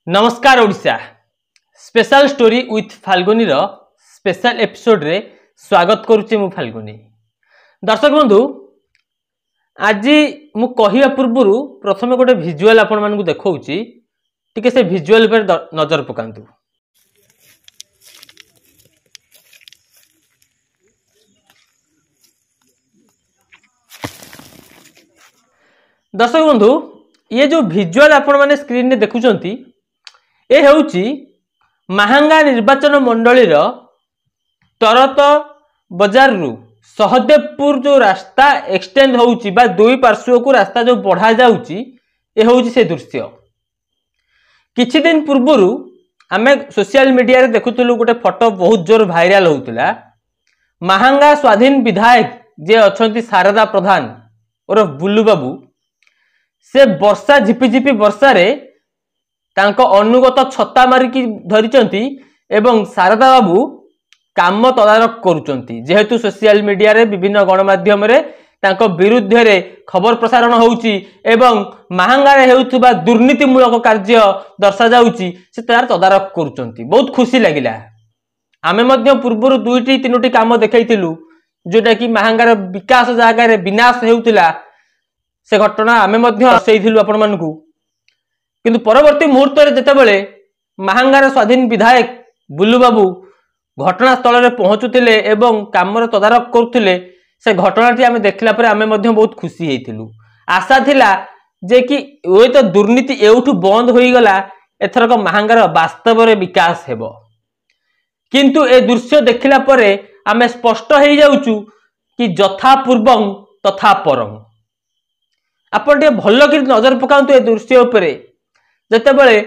नमस्कार Odisha special story with Falguni रो special episode रे स्वागत करुचे मु फाल्गुनी। दर्शक बंधु आज मु कहिया पूर्व प्रथम गोटे भिजुआल आपण मानकु देखौची टिके से भिजुआल पर नजर पकांतु। दर्शक बंधु ये जो भिजुआल आपण माने स्क्रीन रे देखुचंती ए हेउची महांगा निर्वाचन मंडली तरत बजार रु सहदेवपुर जो रास्ता एक्सटेंड होउची बा दुई पार्श्व को रास्ता जो बढ़ा जाउची ए होउची से दृश्य। किछि दिन पूर्वरु आमे सोशल मीडिया रे देखुतलु गोटे फोटो बहुत जोर वायरल होउतला। महांगा स्वाधीन विधायक जे अछंती शारदा प्रधान और बुल्लू बाबू से वर्षा झिपिझिपि वर्षा रे तांको अनुगत छत्ता मारिकी धरिचंती एवं शारदा बाबू काम तदारक करुचंती। जेहेतु सोशल मीडिया रे विभिन्न गणमाध्यम रे तांको विरुद्ध रे खबर प्रसारण होउची एवं महांगा रे हेउथबा दुर्नीतिमूलक कार्य दर्शा जाउची से तार तदारक करुचंती। बहुत खुशी लागिला। आमे मध्य पूर्वरु दुईटी तीनोटी काम देखैतिलु जोटा कि महांगार विकास जागा रे विनाश हेउतिला से घटना आमे मध्य दर्शैथिलु आपण मानकु। किंतु परवर्ती मुहूर्त रे जेतेबेले महांगार स्वाधीन विधायक बुल्लू बाबू घटनास्थल रे पहुंचुतिले एवं कामर तदारक करुतिले से घटनाटी आमे देखला पर आमे मध्य बहुत खुशी हेतिलु। आशा थिला जे कि ओय तो दुर्नीति एउठु बंद होई गला एथरक महांगार वास्तव रे विकास हेबो। किंतु ए दृश्य देखिला परे आमे स्पष्ट हेई जाउचु कि जथा पूर्वं तथा परं। आपण टे भलो कि नजर पकांतु ए दृश्य उपरे जेतेबेले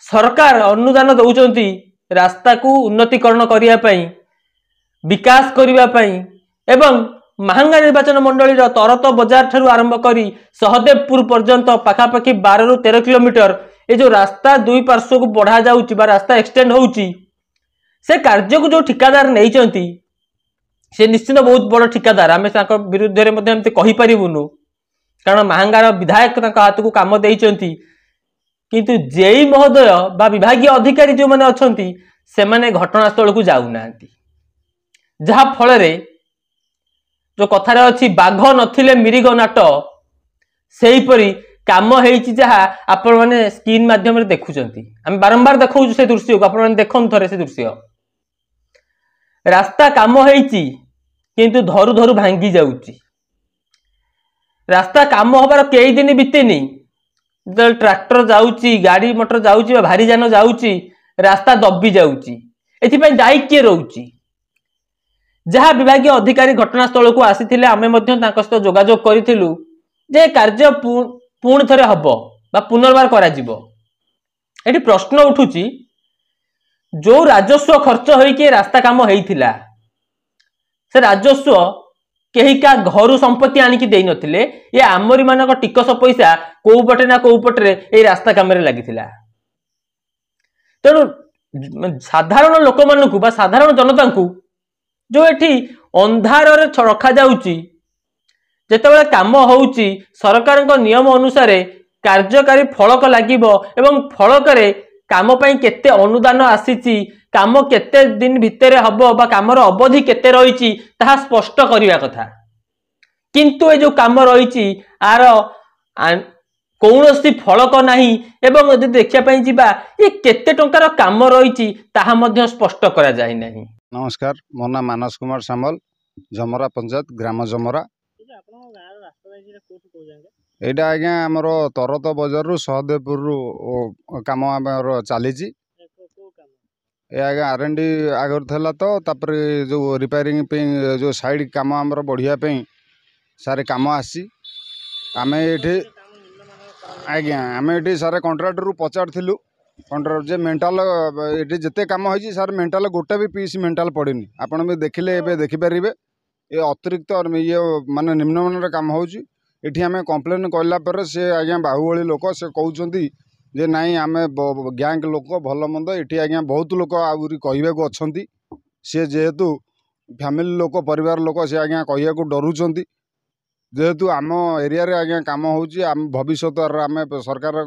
सरकार अनुदान दउचंती रास्ता को उन्नतीकरण करिया पई विकास करिया पई एवं महांगा निर्वाचन मंडली तरत बजार ठारू आरंभ करी सहदेवपुर पर्यंत पाखापाखि 12 रु 13 किलोमीटर ए जो रास्ता दुई पार्श्व को बढ़ा जाउची बा रास्ता एक्सटेंड होउची से कार्य को जो ठिकादार नैचंती से निश्चित बहुत बड़ ठिकादार। आमे ताको विरुद्ध रे मध्ये हमते कहि परिबुनु कारण महांगार विधायक ताको हाथ को काम देइचंती। किंतु जेई महोदय बा विभागीय अधिकारी जो माने अछंती से माने घटनास्थल को जाउ नांती। जहा फल रे जो कथारे अछि बाघ नथिले मिरिग नाट सेही परी काम हेइची जहा आपण माने स्क्रीन माध्यम रे देखुचंती। हम बारंबार देखौछु से दृश्य को आपण माने देखन थरे से दृश्य। रास्ता काम हेइची किंतु धरु धरु भांगी जाउची। रास्ता काम होबार कई दिन बीतेनी जो ट्रैक्टर जाउची गाड़ी मोटर जाउची बा भारी जान जाउची रास्ता दबी जाउची। एथि पई दायी के रहउची जहा विभागीय अधिकारी घटनास्थल को आसीथिले आमे मध्य तांक सहित जोगाजोग करिथिलु जे कार्य पूर्ण थरे हबो बा पुनर्बार करा जिवो। एठी प्रश्न उठुची जो राजस्व खर्च होई के रास्ता काम हेइथिला से राजस्व केही का घर संपत्ति आनिकी देई नथिले ये आमरी मानक टिकस पैसा को पटे ना को पटरे ए रास्ता काम रे लागिथिला। तेणु साधारण लोक मानकु बा साधारण जनता को जो एठी अंधार रे रखा जाउची जेतेबेले काम होउची सरकार नियम अनुसार कार्यकारी फलक लागिबो एवं फलक रे काम पई केते अनुदान आसीची काम केते दिन भितरे हबो बा कामर अवधि केते रहिची ताहा स्पष्ट करिवा कथा। किंतु ए जो काम रहिची आर कौनसी फलक नाही एवं यदि देखिया पई जिबा ये केते टंकार काम रहिची ताहा मध्य स्पष्ट करा जाय नाही। नमस्कार मोर नाम मानस कुमार सामल जमरा पंचायत ग्राम जमरा। एटा आज्ञा आमर तरत बजार रु सहदेवपुर रु काम आमर चली आज्ञा आरएनडी आगर थला तो तापर जो रिपेयरिंग पे जो साइड काम आमर बढ़िया पे सारे काम आसी आमे एठी आज्ञा आमे एठी सारे कॉन्ट्रैक्टर रु पचारथिलु कॉन्ट्रैक्टर जे मेंटल एठी जते काम होई सारे मेंटल गोटे भी पीस मेंटल पड़ेनी आपण भी देखिले एबे देखि परिबे ये अतिरिक्त और ये माने निम्न मानर काम होउची। एठी आमे कंप्लेन करला पर से आज्ञा बाहुबली लोक से कहउचंती जे नाई आमे गैंग लोक भल मंद एठी आज्ञा बहुत लोक आउरी कहबे को अछंती से जेहेतु फैमिली लोक परिवार लोक से आज्ञा कहिया को डरुचंती जेहेतु आम एरिया रे आज्ञा काम होउची आम भविष्यत आमे सरकार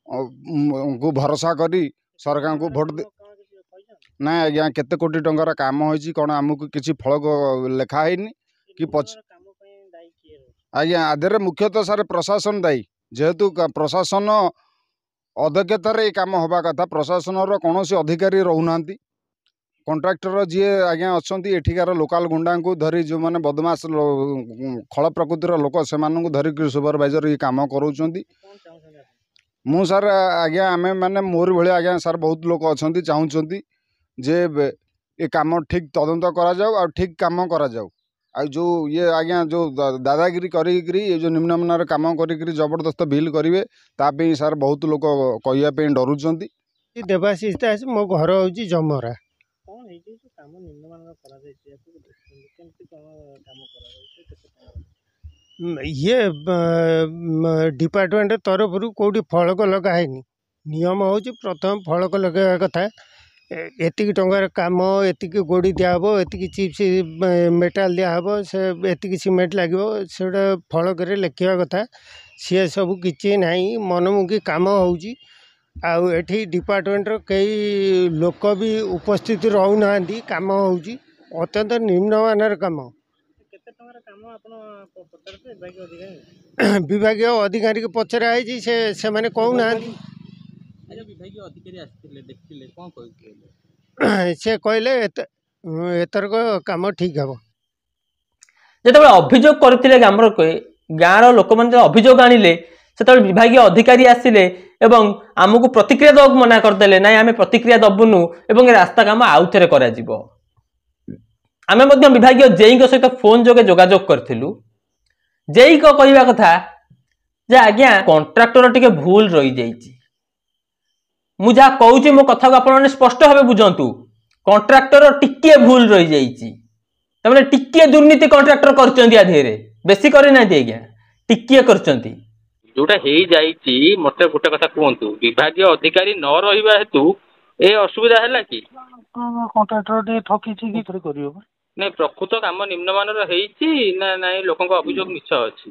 को भरोसा करी सरकार को भोट दे ना आज्ञा केते कोटी टंकार काम होइछि कोन हमकु किछि फलक लेखा हैनी कि पछ आज्ञा आधे मुख्यतः सारे प्रशासन दायी जेहेतु प्रशासन अध्यक्षतार ये काम हवा कथा प्रशासन कौन अधिकारी रोना कंट्राक्टर जी आज्ञा अच्छा एठिकार लोकाल गुंडा को धरी जो मैंने बदमाश खल प्रकृतिर लोक से धरिक सुपरवाइजर ये काम करों मु सार आज्ञा आमे माने मोर भाई आज्ञा सार बहुत लोक अच्छा चाहूँगी जे ये काम ठीक तदंत करा जाऊ और ठीक काम करा जाऊ आ जो ये आज्ञा जो दादागिरी करी जो निम्नमानर काम करी जबरदस्त बिल करेंगे तापी सार बहुत लोक कहवाई डरुंच देवाशीष दास मो घर हूँ जमरा ये डिपार्टमेंट तरफ कौटी फलक लगाए नियम हूँ प्रथम फलक लगे कथा एतिक टंकार काम एतिक गोड़ी दिहब एतिक चिप्स मेटाल दिहब से एतिक सीमेंट लगे से फलक लिखा कथा सी सब किसी ना मनमुखी काम होची आउ एठी डिपार्टमेंट कई लोक भी उपस्थित रहना काम होची अत्यंत निम्नमानर काम विभाग अधिकारी के पचरा है से माने कहूना से कहले एथरक काम ठीक हम जो अभियोग करते गाँव लोक मैंने अभियोग आनिले से विभाग अधिकारी आसिले एवं आमको प्रतिक्रिया दब मना करदे ना आम प्रतिक्रिया दबुनु एवं रास्ता काम आउ थे आम विभाग जेई सहित फोन जोगे जोगाजोग करूँ जेई कहवा कथा जे आज्ञा कंट्राक्टर टिके भूल रही जाइए मु जहाँ कहूँ मो कथा को आप स्पष्ट भाव बुझंतु कंट्राक्टर टिके भूल रही जाइए टिके दुर्नीति कंट्राक्टर कर बेसी करना आज्ञा टिके कर जोटा मत गोटे कथा कहतु विभाग अधिकारी न रहा हेतु ए असुविधा है कि कंट्राक्टर ठकी नहीं प्रकृत काम निम्नमानर ना ना लोक अभियोग मिछ अच्छी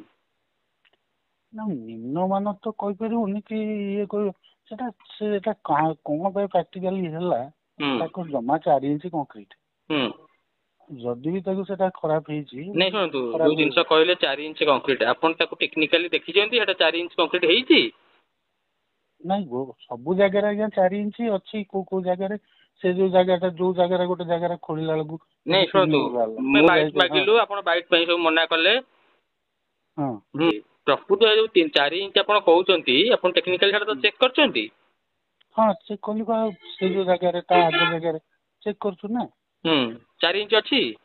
निम्नमान तो कहीपर कि ये कौन प्राक्टिकाली जमा 4 इंच कंक्रीट जदि भी खराब नहीं शुणु जो जिन कहले 4 इंच कंक्रीट आपन टेक्निकाली देखी 4 इंच कंक्रीट है नहीं सब जगह आज्ञा 4 इंच अच्छी को जगह से जो जगह गोटे जगह खोलला बेलू नहीं शुणु बाइट मागिलु आप बाइट सब मना कले प्रकृत जो 4 इंच आप कहते आप टेक्निकाली तो चेक कर हाँ चेक कल से जो जगह आगे जगह चेक करूँ ना 4 इंच अच्छी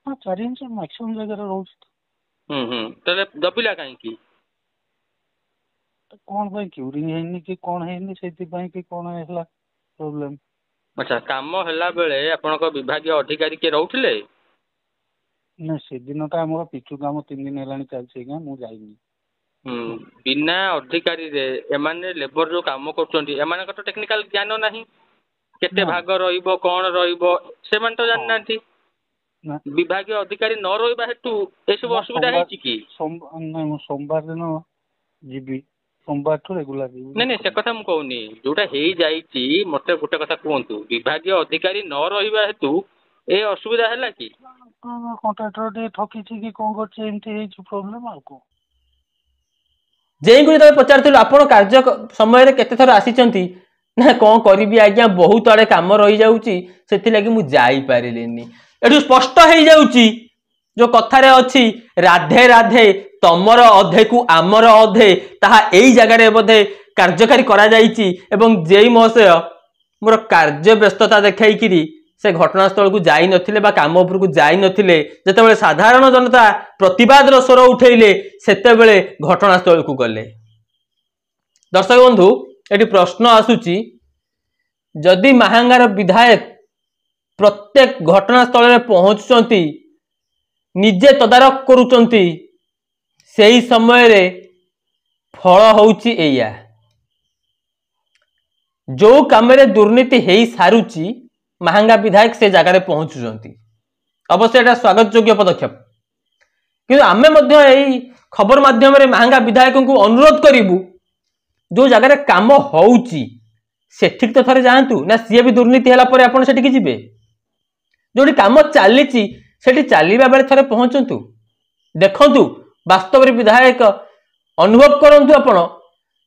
हाँ 4 इंच मैक्सिमम जगह रोज दबिला कहीं कौन क्यूरिंग है कि कौन है से कौन है प्रोब्लेम अच्छा काम है बेले आपन विभाग अधिकारी किए रोले ना से दिन तो आम पिचु काम 3 दिन है चलती मुझे बिना अधिकारी एमाने लेबर जो काम कर तो टेक्निकल ज्ञान ना केते भाग रहिबो कौन रहिबो से मान तो जान नांती विभाग अधिकारी न रहिबा हेतु ए सब असुविधा है कि सोमवार दिन जीबी सोमवार ठू रेगुलर नहीं से कथा मु कहूनी जोटा हो जाइए मत गोटे कथा कहतु विभाग अधिकारी न रहिबा हेतु ए असुविधा है कि कंट्राक्टर ठकी कि कौन कर प्रोब्लेम आ को जेई को जब पचार आप कार्य समय केते थर आसी ना कौन करी आज्ञा बहुत आड़े कम रही जाऊँगी से मुझे पारिनी एठू स्पष्ट हो जाऊँगी जो कथारे अच्छी राधे राधे तमर अधे को आमर अधे ताहा एई जगह बोधे कार्यकारी करा जाइछि एवं जेई महाशय मोर कार्य व्यस्तता देखाई से घटनास्थल को जाई नथिले बा काम उपर को जाई नथिले जेतेबेले साधारण जनता प्रतिवाद स्वर उठेइले सेतेबेले घटनास्थल को गले। दर्शक बंधु एटी प्रश्न आसुची जदि महांगार विधायक प्रत्येक घटनास्थल में पहुंचुचंती निजे तदारक करुचंती सेही समय रे फल होउची एया जो काम दुर्नीति हो सारुची महांगा विधायक से जगार पहुंचुचंती अवश्य एटा स्वागत योग्य पदक्षेप किंतु आमे मध्य एही खबर माध्यम रे महांगा विधायक को अनुरोध करिबु जो जगार काम होउची सेठिक तो थरे जातु ना सी भी दुर्नीति है आपड़ से जी जो कम चली चलवा बेले थे पहुंचतु देखु वास्तव में विधायक अनुभव करंतु आपण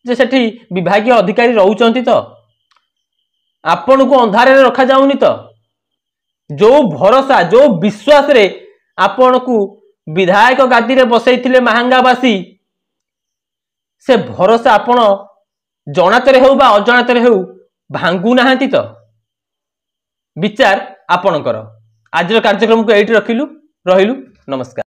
जे सेठी विभागीय अधिकारी रहउचंती तो आपण को अंधारे रखा जाउनी तो जो भरोसा जो विश्वास रे आपण को विधायक गादी रे बसैथिले महांगावासी से भरोसा आपण जनातरे हेउ बा अजनातरे हेउ भांगु नाहांती तो विचार आपणकर आज कार्यक्रम को एठी रखिलु रहिलु नमस्कार।